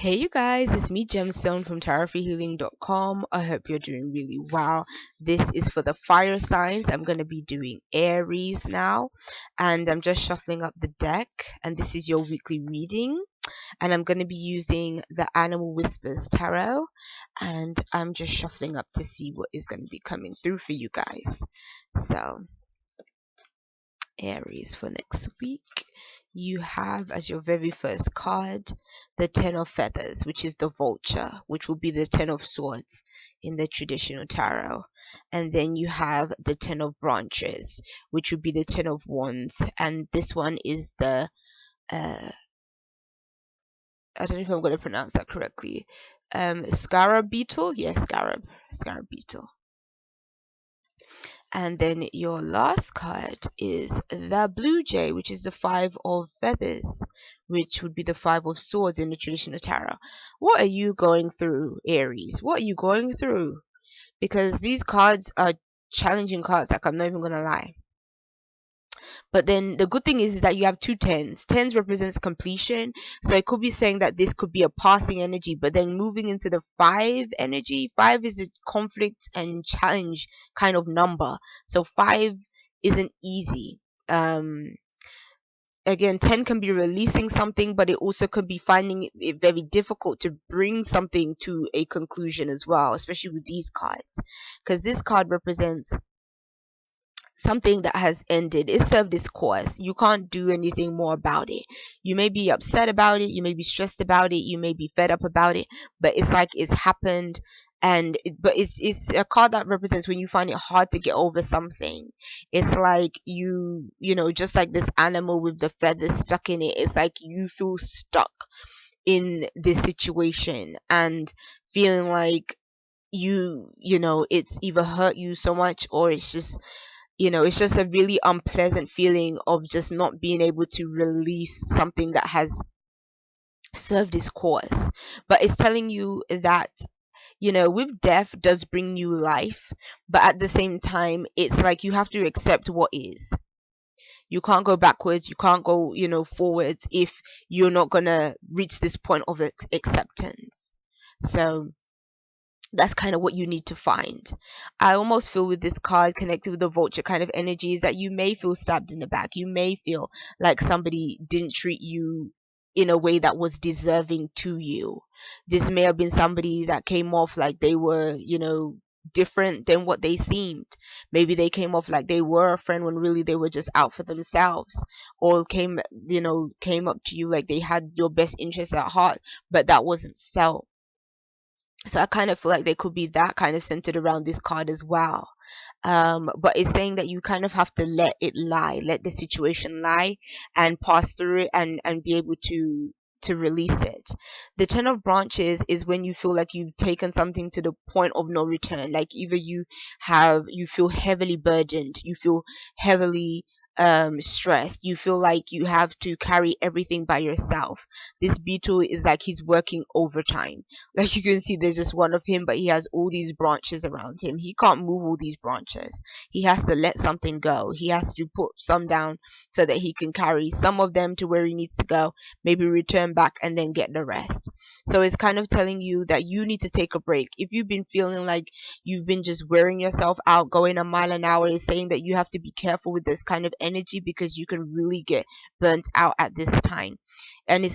Hey you guys, it's me Gemstone from tarotfreehealing.com. I hope you're doing really well. This is for the fire signs. I'm going to be doing Aries now, and I'm just shuffling up the deck, and this is your weekly reading, and I'm going to be using the Animal Whispers Tarot, and I'm just shuffling up to see what is going to be coming through for you guys. So Aries for next week, you have as your very first card the Ten of Feathers, which is the vulture, which will be the Ten of Swords in the traditional tarot. And then you have the Ten of Branches, which will be the Ten of Wands. And this one is the, I don't know if I'm going to pronounce that correctly, Scarab Beetle? Yes, Scarab Beetle. And then your last card is the Blue Jay, which is the Five of Feathers, which would be the Five of Swords in the traditional tarot. What are you going through, Aries? What are you going through? Because these cards are challenging cards, like I'm not even going to lie. But then the good thing is that you have two tens. Tens represents completion. So it could be saying that this could be a passing energy, but then moving into the five energy. Five is a conflict and challenge kind of number. So five isn't easy. Again, 10 can be releasing something, but it also could be finding it very difficult to bring something to a conclusion as well, especially with these cards. Because this card represents something that has ended. It served its course. You can't do anything more about it. You may be upset about it, you may be stressed about it, you may be fed up about it, but it's like it's happened. But it's a card that represents when you find it hard to get over something. It's like you know, just like this animal with the feathers stuck in it. It's like you feel stuck in this situation and feeling like you know, it's either hurt you so much, or it's just, you know, it's just a really unpleasant feeling of just not being able to release something that has served its course. But it's telling you that, you know, with death does bring new life, but at the same time, it's like you have to accept what is. You can't go backwards, you can't go, you know, forwards if you're not gonna reach this point of acceptance. So that's kind of what you need to find. I almost feel with this card connected with the vulture kind of energies that you may feel stabbed in the back. You may feel like somebody didn't treat you in a way that was deserving to you. This may have been somebody that came off like they were, you know, different than what they seemed. Maybe they came off like they were a friend when really they were just out for themselves, or came, you know, came up to you like they had your best interest at heart, but that wasn't so. So I kind of feel like they could be that kind of centered around this card as well. But it's saying that you kind of have to let it lie, let the situation lie, and pass through it, and be able to release it. The Ten of Branches is when you feel like you've taken something to the point of no return. Like either you feel heavily burdened, you feel heavily stressed, you feel like you have to carry everything by yourself. This beetle is like he's working overtime. Like you can see there's just one of him, but he has all these branches around him. He can't move all these branches. He has to let something go. He has to put some down so that he can carry some of them to where he needs to go, maybe return back and then get the rest. So it's kind of telling you that you need to take a break. If you've been feeling like you've been just wearing yourself out, going a mile an hour, is saying that you have to be careful with this kind of energy because you can really get burnt out at this time. And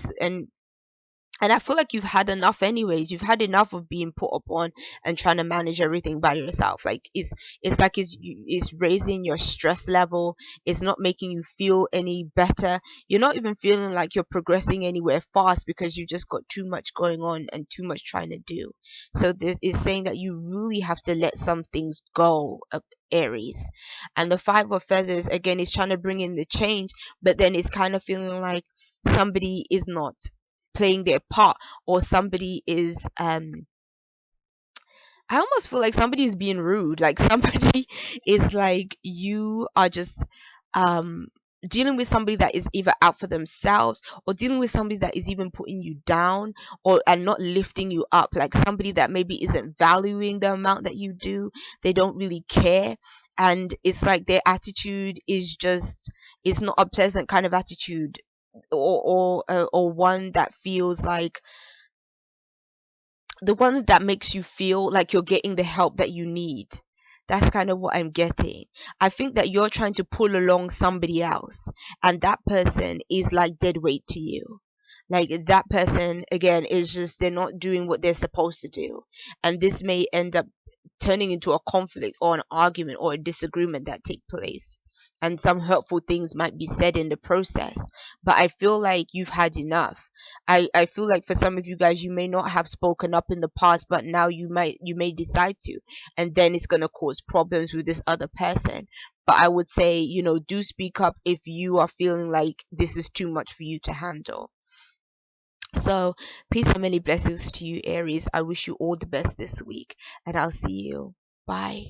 I feel like you've had enough anyways. You've had enough of being put upon and trying to manage everything by yourself. Like it's like it's raising your stress level. It's not making you feel any better. You're not even feeling like you're progressing anywhere fast because you just got too much going on and too much trying to do. So this is saying that you really have to let some things go, Aries. And the Five of Feathers again is trying to bring in the change, but then it's kind of feeling like somebody is not playing their part, or somebody is I almost feel like somebody is being rude. Like somebody is like, you are just um dealing with somebody that is either out for themselves, or dealing with somebody that is even putting you down, or and not lifting you up. Like somebody that maybe isn't valuing the amount that you do. They don't really care, and it's like their attitude is just, it's not a pleasant kind of attitude, or one that feels like the ones that makes you feel like you're getting the help that you need. That's kind of what I'm getting. I think that you're trying to pull along somebody else, and that person is like dead weight to you. Like that person again is just, they're not doing what they're supposed to do, and this may end up turning into a conflict or an argument or a disagreement that take place, and some hurtful things might be said in the process. But I feel like you've had enough. I feel like for some of you guys, you may not have spoken up in the past, but now you may decide to, and then it's going to cause problems with this other person. But I would say, do speak up if you are feeling like this is too much for you to handle. So, peace and many blessings to you, Aries. I wish you all the best this week, and I'll see you. Bye.